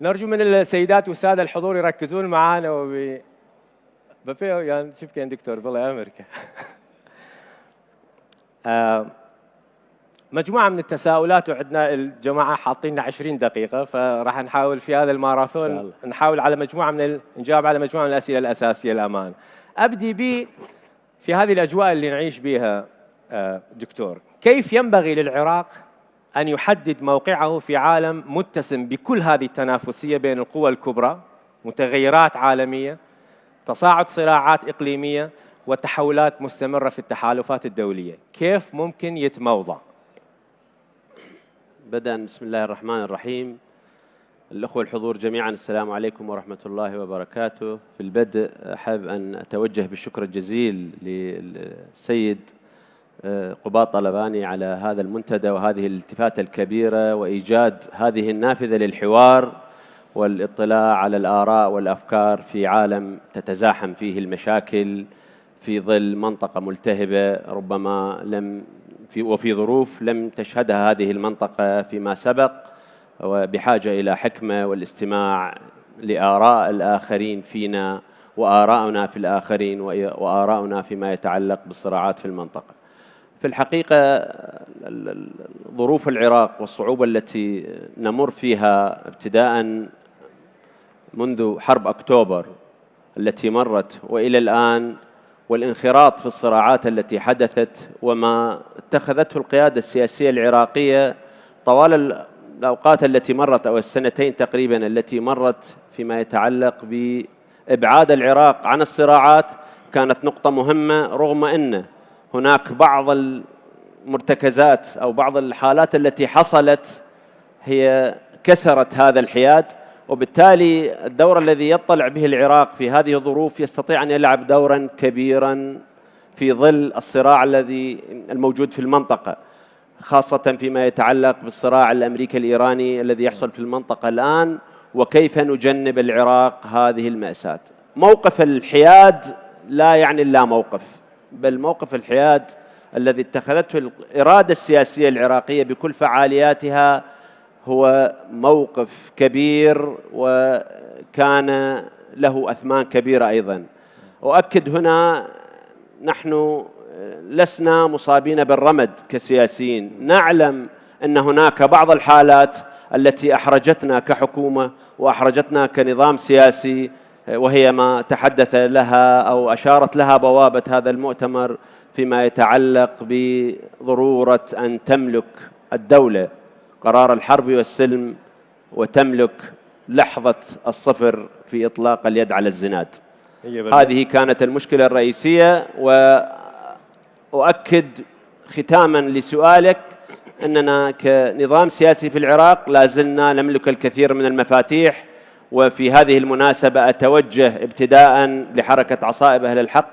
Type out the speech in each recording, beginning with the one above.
نرجو من السيدات والسادة الحضور يركزون معنا يعني شوف كان دكتور بالله أمريكا. مجموعة من التساؤلات وعندنا الجماعة حاطين 20 دقيقة، فراح نحاول في هذا الماراثون نحاول على نجاوب على مجموعة من الأسئلة الأساسية الأمان. أبدي في هذه الأجواء اللي نعيش بها دكتور، كيف ينبغي للعراق أن يحدد موقعه في عالم متسم بكل هذه التنافسية بين القوى الكبرى، متغيرات عالمية، تصاعد صراعات إقليمية وتحولات مستمرة في التحالفات الدولية؟ كيف ممكن يتموضع؟ بدءا بسم الله الرحمن الرحيم. الأخوة الحضور جميعا، السلام عليكم ورحمة الله وبركاته. في البدء أحب أن أتوجه بالشكر الجزيل للسيد قباط طلباني على هذا المنتدى وهذه الالتفاتة الكبيرة وإيجاد هذه النافذة للحوار والاطلاع على الآراء والأفكار في عالم تتزاحم فيه المشاكل في ظل منطقة ملتهبة ربما وفي ظروف لم تشهدها هذه المنطقة فيما سبق، وبحاجة إلى حكمة والاستماع لآراء الآخرين فينا وآراءنا في الآخرين وآراءنا فيما يتعلق بالصراعات في المنطقة. في الحقيقة ظروف العراق والصعوبة التي نمر فيها ابتداء منذ حرب أكتوبر التي مرت وإلى الآن، والانخراط في الصراعات التي حدثت وما اتخذته القيادة السياسية العراقية طوال الأوقات التي مرت أو السنتين تقريبا التي مرت فيما يتعلق بإبعاد العراق عن الصراعات كانت نقطة مهمة، رغم أن هناك بعض المرتكزات أو بعض الحالات التي حصلت هي كسرت هذا الحياد، وبالتالي الدور الذي يطلع به العراق في هذه الظروف يستطيع أن يلعب دورا كبيرا في ظل الصراع الذي الموجود في المنطقة، خاصة فيما يتعلق بالصراع الأمريكي الإيراني الذي يحصل في المنطقة الآن، وكيف نجنب العراق هذه المأساة. موقف الحياد لا يعني لا موقف، بل موقف الحياد الذي اتخذته الإرادة السياسية العراقية بكل فعالياتها هو موقف كبير وكان له أثمان كبيرة أيضا. أؤكد هنا نحن لسنا مصابين بالرمد كسياسيين، نعلم أن هناك بعض الحالات التي أحرجتنا كحكومة وأحرجتنا كنظام سياسي، وهي ما تحدث لها أو أشارت لها بوابة هذا المؤتمر فيما يتعلق بضرورة أن تملك الدولة قرار الحرب والسلم وتملك لحظة الصفر في إطلاق اليد على الزناد. هذه كانت المشكلة الرئيسية. وأؤكد ختاما لسؤالك أننا كنظام سياسي في العراق لا زلنا نملك الكثير من المفاتيح، وفي هذه المناسبة أتوجه ابتداء لحركة عصائب أهل الحق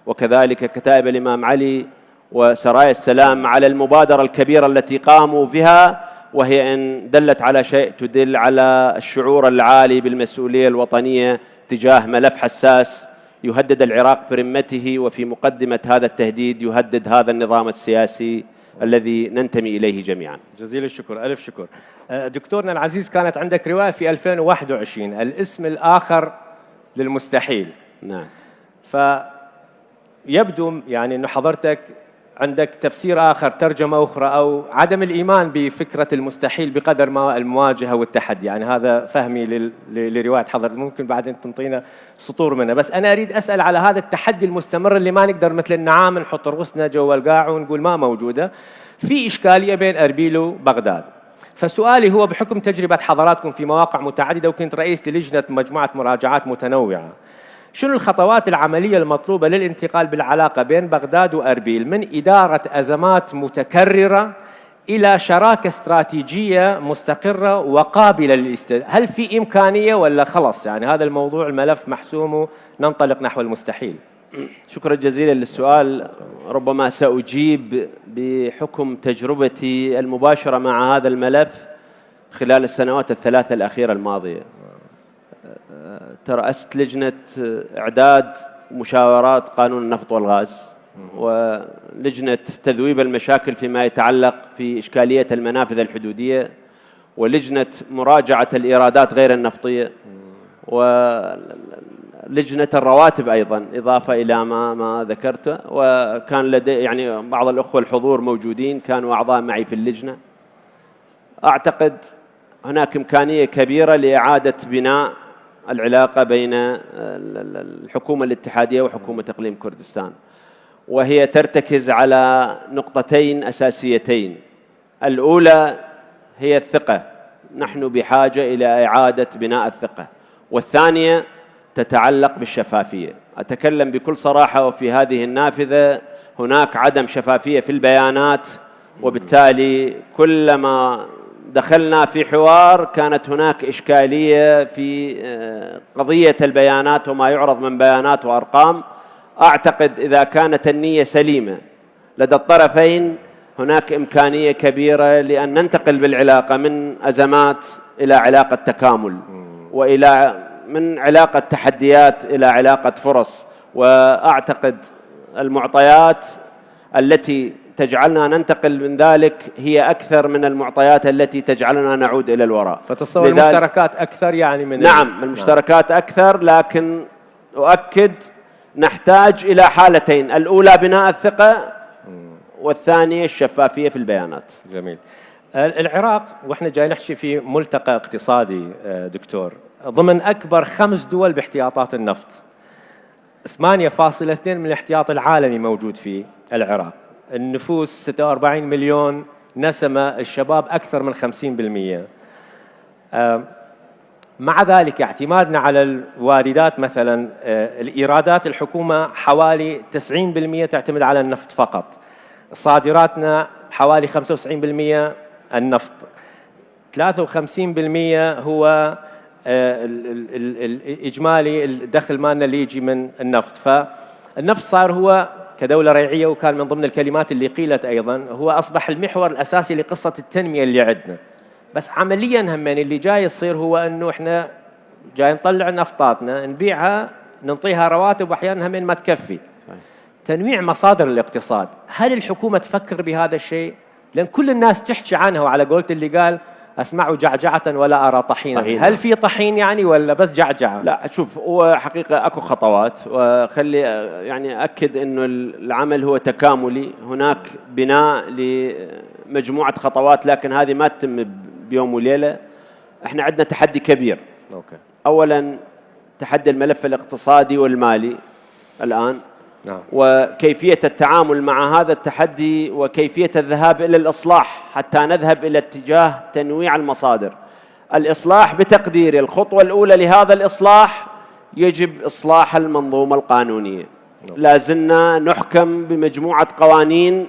وكذلك كتائب الإمام علي وسرايا السلام على المبادرة الكبيرة التي قاموا بها، وهي إن دلت على شيء تدل على الشعور العالي بالمسؤولية الوطنية تجاه ملف حساس يهدد العراق برمته، وفي مقدمة هذا التهديد يهدد هذا النظام السياسي الذي ننتمي إليه جميعا. جزيل الشكر، ألف شكر. دكتورنا العزيز، كانت عندك رواية في 2021 الاسم الآخر للمستحيل. نعم. فيبدو يعني أنه حضرتك عندك تفسير آخر، ترجمة أخرى، أو عدم الإيمان بفكرة المستحيل بقدر ما المواجهة والتحدي. يعني هذا فهمي لرواية حضرتك، ممكن بعدين تنطينا سطور منها. بس أنا أريد أسأل على هذا التحدي المستمر اللي ما نقدر مثل النعام نحط رؤوسنا جوا القاع ونقول ما موجودة. في إشكالية بين أربيل وبغداد. فسؤالي هو بحكم تجربة حضراتكم في مواقع متعددة وكنت رئيس للجنة مجموعة مراجعات متنوعة، شنو الخطوات العملية المطلوبة للانتقال بالعلاقة بين بغداد وأربيل من إدارة أزمات متكررة إلى شراكة استراتيجية مستقرة وقابلة للاستدامة؟ هل في إمكانية ولا خلص يعني هذا الموضوع الملف محسوم وننطلق نحو المستحيل؟ شكرا جزيلا للسؤال. ربما سأجيب بحكم تجربتي المباشرة مع هذا الملف خلال السنوات الثلاثة الأخيرة الماضية. ترأست لجنة إعداد مشاورات قانون النفط والغاز ولجنة تذويب المشاكل فيما يتعلق في إشكالية المنافذ الحدودية، ولجنة مراجعة الإيرادات غير النفطية، ولجنة الرواتب أيضا إضافة إلى ما ذكرته. وكان لدي يعني بعض الأخوة الحضور موجودين، كانوا أعضاء معي في اللجنة. أعتقد هناك إمكانية كبيرة لإعادة بناء العلاقة بين الحكومة الاتحادية وحكومة إقليم كردستان، وهي ترتكز على نقطتين أساسيتين. الأولى هي الثقة، نحن بحاجة إلى إعادة بناء الثقة. والثانية تتعلق بالشفافية. أتكلم بكل صراحة، وفي هذه النافذة هناك عدم شفافية في البيانات، وبالتالي كلما دخلنا في حوار كانت هناك إشكالية في قضية البيانات وما يعرض من بيانات وأرقام. أعتقد إذا كانت النية سليمة لدى الطرفين هناك إمكانية كبيرة لأن ننتقل بالعلاقة من أزمات إلى علاقة تكامل، وإلى من علاقة تحديات إلى علاقة فرص. وأعتقد المعطيات التي تجعلنا ننتقل من ذلك هي أكثر من المعطيات التي تجعلنا نعود إلى الوراء. فتصور المشتركات أكثر يعني من نعم، المشتركات أكثر، لكن أؤكد نحتاج إلى حالتين: الأولى بناء الثقة، والثانية الشفافية في البيانات. جميل. العراق، وإحنا جاي نحكي في ملتقى اقتصادي دكتور، ضمن أكبر 5 دول باحتياطات النفط، 8.2 من الاحتياط العالمي موجود في العراق. النفوس 46 مليون نسمة، الشباب أكثر من 50%. مع ذلك اعتمادنا على الواردات مثلا، الإيرادات الحكومة حوالي 90% تعتمد على النفط فقط، صادراتنا حوالي 95% النفط، 53% هو الإجمالي الدخل مالنا اللي يجي من النفط. فالنفط صار هو كدولة ريعية، وكان من ضمن الكلمات اللي قيلت أيضا، هو أصبح المحور الأساسي لقصة التنمية اللي عندنا. بس عمليا همين اللي جاي يصير هو أنه إحنا جاي نطلع نفطاتنا نبيعها، ننطيها رواتب، وأحيانا همين ما تكفي. تنويع مصادر الاقتصاد، هل الحكومة تفكر بهذا الشيء؟ لأن كل الناس تحكي عنه، وعلى قولة اللي قال أسمع جعجعة ولا أرى طحينا. هل في طحين يعني ولا بس جعجعة؟ لا، شوف، هو حقيقة أكو خطوات، وخلي يعني أكد أنه العمل هو تكاملي. هناك بناء لمجموعة خطوات، لكن هذه ما تتم بيوم وليلة. احنا عندنا تحدي كبير. أولا تحدي الملف الاقتصادي والمالي الآن، وكيفية التعامل مع هذا التحدي، وكيفية الذهاب إلى الإصلاح حتى نذهب إلى اتجاه تنويع المصادر. الإصلاح بتقديري الخطوة الأولى لهذا الإصلاح يجب إصلاح المنظومة القانونية. لازلنا نحكم بمجموعة قوانين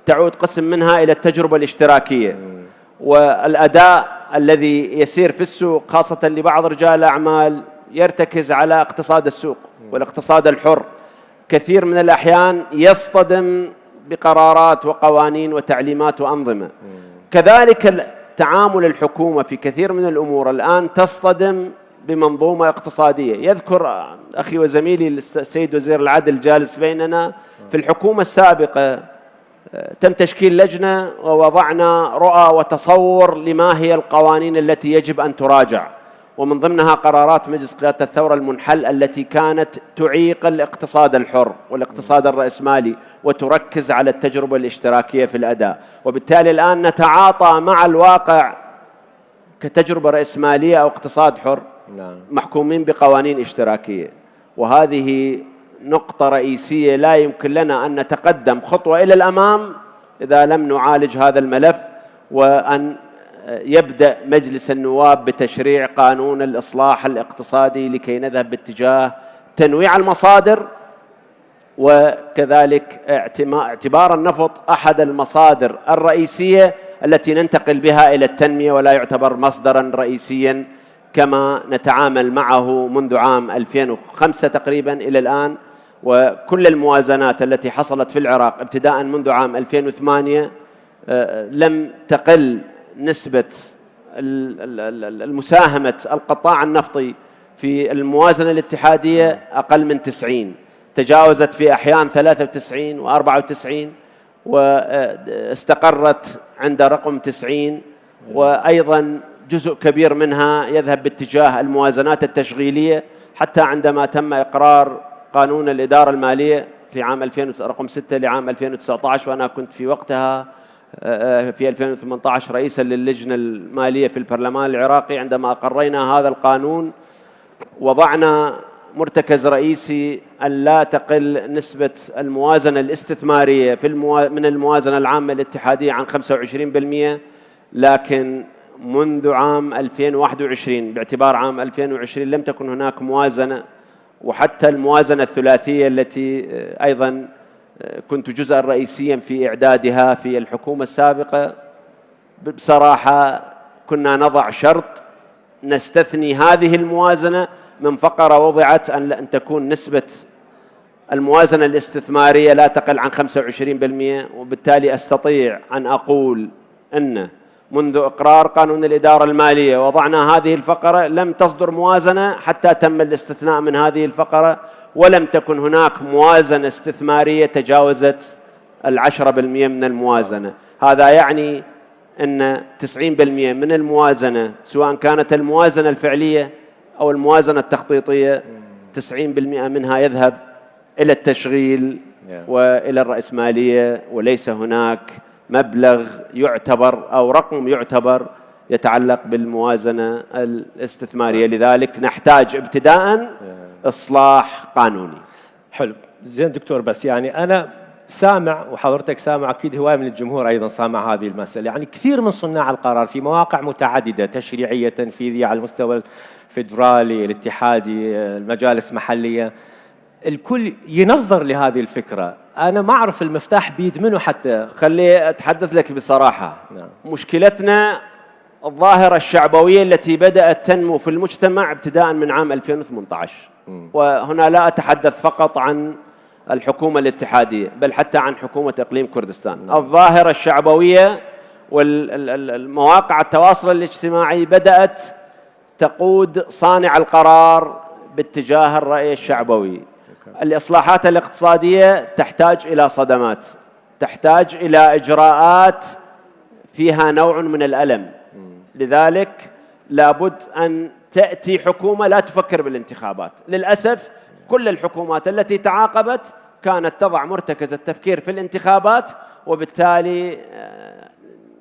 تعود قسم منها إلى التجربة الاشتراكية، والأداء الذي يسير في السوق خاصة لبعض رجال الأعمال يرتكز على اقتصاد السوق والاقتصاد الحر. كثير من الأحيان يصطدم بقرارات وقوانين وتعليمات وأنظمة. كذلك تعامل الحكومة في كثير من الأمور الآن تصطدم بمنظومة اقتصادية. يذكر أخي وزميلي السيد وزير العدل جالس بيننا، في الحكومة السابقة تم تشكيل لجنة ووضعنا رؤى وتصور لما هي القوانين التي يجب أن تراجع، ومن ضمنها قرارات مجلس قيادة الثورة المنحل التي كانت تعيق الاقتصاد الحر والاقتصاد الرأسمالي وتركز على التجربة الاشتراكية في الأداء. وبالتالي الآن نتعاطى مع الواقع كتجربة رأسمالية أو اقتصاد حر محكومين بقوانين اشتراكية. وهذه نقطة رئيسية لا يمكن لنا أن نتقدم خطوة إلى الأمام إذا لم نعالج هذا الملف، وأن يبدأ مجلس النواب بتشريع قانون الإصلاح الاقتصادي لكي نذهب باتجاه تنويع المصادر. وكذلك اعتبار النفط أحد المصادر الرئيسية التي ننتقل بها إلى التنمية، ولا يعتبر مصدرا رئيسيا كما نتعامل معه منذ عام 2005 تقريبا إلى الآن. وكل الموازنات التي حصلت في العراق ابتداء منذ عام 2008 لم تقل نسبة المساهمة القطاع النفطي في الموازنة الاتحادية أقل من 90، تجاوزت في أحيان 93 و94 واستقرت عند رقم 90. وأيضا جزء كبير منها يذهب باتجاه الموازنات التشغيلية، حتى عندما تم إقرار قانون الإدارة المالية في عام رقم 6 لعام 2019، وأنا كنت في وقتها في 2018 رئيسا للجنة المالية في البرلمان العراقي. عندما أقرينا هذا القانون وضعنا مرتكز رئيسي أن لا تقل نسبة الموازنة الاستثمارية من الموازنة العامة الاتحادية عن 25%، لكن منذ عام 2021 باعتبار عام 2020 لم تكن هناك موازنة، وحتى الموازنة الثلاثية التي أيضا كنت جزءا رئيسيا في إعدادها في الحكومة السابقة، بصراحة كنا نضع شرط نستثني هذه الموازنة من فقرة وضعت أن تكون نسبة الموازنة الاستثمارية لا تقل عن 25%. وبالتالي أستطيع أن أقول أن منذ إقرار قانون الإدارة المالية وضعنا هذه الفقرة لم تصدر موازنة حتى تم الاستثناء من هذه الفقرة، ولم تكن هناك موازنة استثمارية تجاوزت 10% من الموازنة. هذا يعني أن 90% من الموازنة، سواء كانت الموازنة الفعلية أو الموازنة التخطيطية، 90% منها يذهب إلى التشغيل وإلى الرأسمالية، وليس هناك مبلغ يعتبر أو رقم يعتبر يتعلق بالموازنة الاستثمارية. لذلك نحتاج ابتداء إصلاح قانوني. حلو، زين دكتور، بس يعني أنا سامع وحضرتك سامع، أكيد هواية من الجمهور أيضا سامع هذه المسألة، يعني كثير من صناع القرار في مواقع متعددة تشريعية تنفيذية على المستوى الفيدرالي الاتحادي المجالس المحلية، الكل ينظر لهذه الفكرة. أنا ما أعرف المفتاح بيد منه حتى. خلي أتحدث لك بصراحة. مشكلتنا الظاهرة الشعبوية التي بدأت تنمو في المجتمع ابتداء من عام 2018، وهنا لا أتحدث فقط عن الحكومة الاتحادية بل حتى عن حكومة إقليم كردستان. الظاهرة الشعبوية والمواقع التواصل الاجتماعي بدأت تقود صانع القرار باتجاه الرأي الشعبوي. الإصلاحات الاقتصادية تحتاج إلى صدمات، تحتاج إلى إجراءات فيها نوع من الألم. لذلك لابد أن تأتي حكومة لا تفكر بالانتخابات. للأسف كل الحكومات التي تعاقبت كانت تضع مرتكز التفكير في الانتخابات، وبالتالي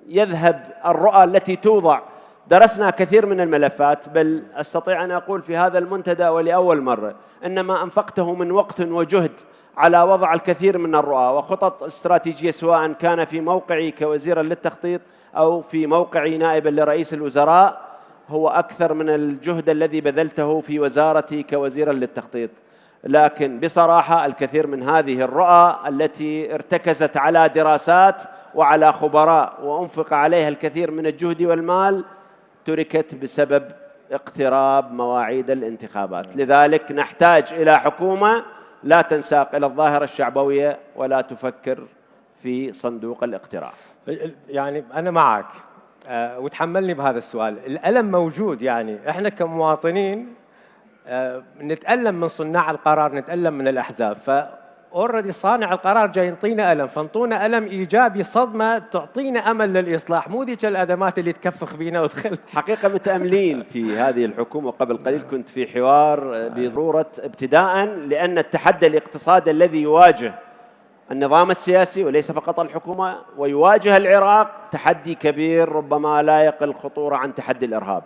يذهب الرؤى التي توضع. درسنا كثير من الملفات، بل أستطيع أن أقول في هذا المنتدى ولأول مرة إن ما أنفقته من وقت وجهد على وضع الكثير من الرؤى وخطط استراتيجية، سواء كان في موقعي كوزيرا للتخطيط أو في موقعي نائبا لرئيس الوزراء، هو أكثر من الجهد الذي بذلته في وزارتي كوزيرا للتخطيط. لكن بصراحة الكثير من هذه الرؤى التي ارتكزت على دراسات وعلى خبراء وأنفق عليها الكثير من الجهد والمال تركت بسبب اقتراب مواعيد الانتخابات. لذلك نحتاج إلى حكومة لا تنساق إلى الظاهرة الشعبوية ولا تفكر في صندوق الاقتراع. يعني أنا معك وتحملني بهذا السؤال. الألم موجود، يعني إحنا كمواطنين نتألم من صناع القرار، نتألم من الأحزاب، فأوردي صانع القرار جاي ينطينا ألم، فانطونا ألم إيجابي، صدمة تعطينا أمل للإصلاح، مو ذيك الأدمات اللي تكفخ فينا وتخل. حقيقة متأملين في هذه الحكومة. قبل قليل كنت في حوار بضرورة ابتداء، لأن التحدي الاقتصادي الذي يواجه النظام السياسي وليس فقط الحكومة ويواجه العراق تحدي كبير، ربما لا يقل خطورة عن تحدي الإرهاب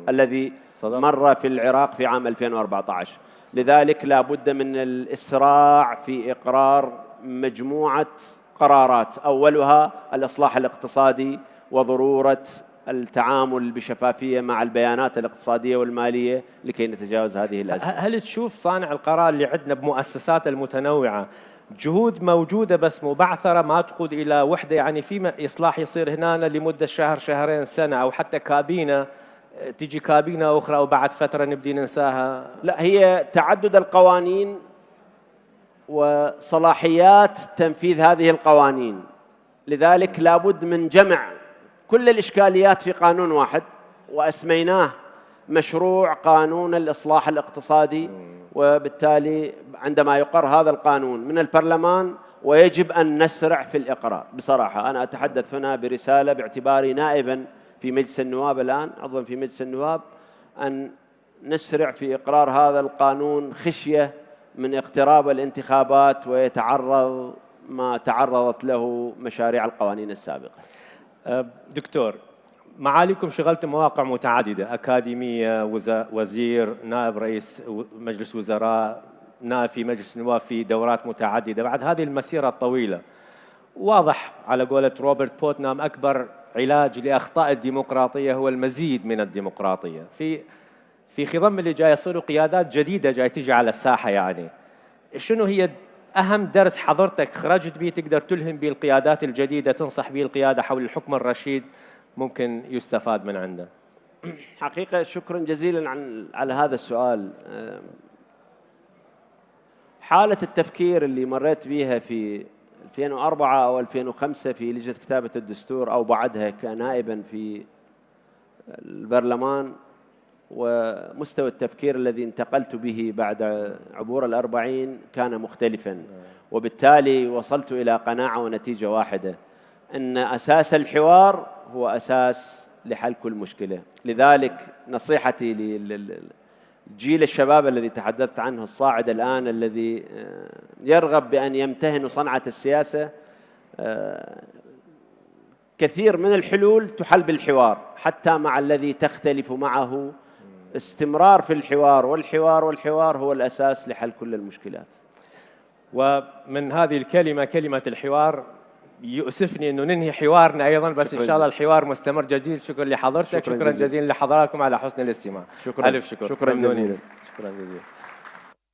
الذي مر في العراق في عام 2014. لذلك لا بد من الإسراع في إقرار مجموعة قرارات، أولها الإصلاح الاقتصادي وضرورة التعامل بشفافية مع البيانات الاقتصادية والمالية لكي نتجاوز هذه الأزمة. هل تشوف صانع القرار اللي عندنا بمؤسسات المتنوعة جهود موجودة بس مبعثرة ما تقود إلى وحدة؟ يعني في إصلاح يصير هنا لمدة شهر شهرين سنة، أو حتى كابينة تيجي كابينة أخرى وبعد فترة نبدي ننساها؟ لا، هي تعدد القوانين وصلاحيات تنفيذ هذه القوانين. لذلك لابد من جمع كل الإشكاليات في قانون واحد، وأسميناه مشروع قانون الإصلاح الاقتصادي. وبالتالي عندما يقر هذا القانون من البرلمان ويجب أن نسرع في الإقرار. بصراحة أنا أتحدث هنا برسالة باعتباري نائبا في مجلس النواب الآن، عضوا في مجلس النواب، أن نسرع في إقرار هذا القانون خشية من اقتراب الانتخابات ويتعرض ما تعرضت له مشاريع القوانين السابقة. دكتور، معاليكم شغلتم مواقع متعددة، أكاديمية، وزير، نائب رئيس مجلس وزراء، نائب في مجلس النواب في دورات متعددة. بعد هذه المسيرة الطويلة واضح على قولة روبرت بوتنام أكبر علاج لأخطاء الديمقراطية هو المزيد من الديمقراطية. في خضم اللي جاي يصيروا قيادات جديدة جاي تيجي على الساحة، يعني شنو هي أهم درس حضرتك خرجت به تقدر تلهم به القيادات الجديدة، تنصح به القيادة حول الحكم الرشيد ممكن يستفاد من عنده؟ حقيقة شكرا جزيلا على هذا السؤال. حالة التفكير اللي مريت بها في 2004 أو 2005 في لجنة كتابة الدستور أو بعدها كنائبا في البرلمان، ومستوى التفكير الذي انتقلت به بعد عبور 40 كان مختلفا، وبالتالي وصلت إلى قناعة ونتيجة واحدة، أن أساس الحوار هو أساس لحل كل مشكلة. لذلك نصيحتي للجيل الشباب الذي تحدثت عنه الصاعد الآن، الذي يرغب بأن يمتهن صنعة السياسة، كثير من الحلول تحل بالحوار، حتى مع الذي تختلف معه. استمرار في الحوار، والحوار هو الأساس لحل كل المشكلات. ومن هذه الكلمة، كلمة الحوار، يؤسفني أنه ننهي حوارنا أيضا، بس إن شاء الله الحوار مستمر جديد. شكرا لحضرتك، شكرا جزيلا لحضراتكم على حسن الاستماع. شكرا. ألف شكر. شكرا جزيلا. شكرا جزيلا.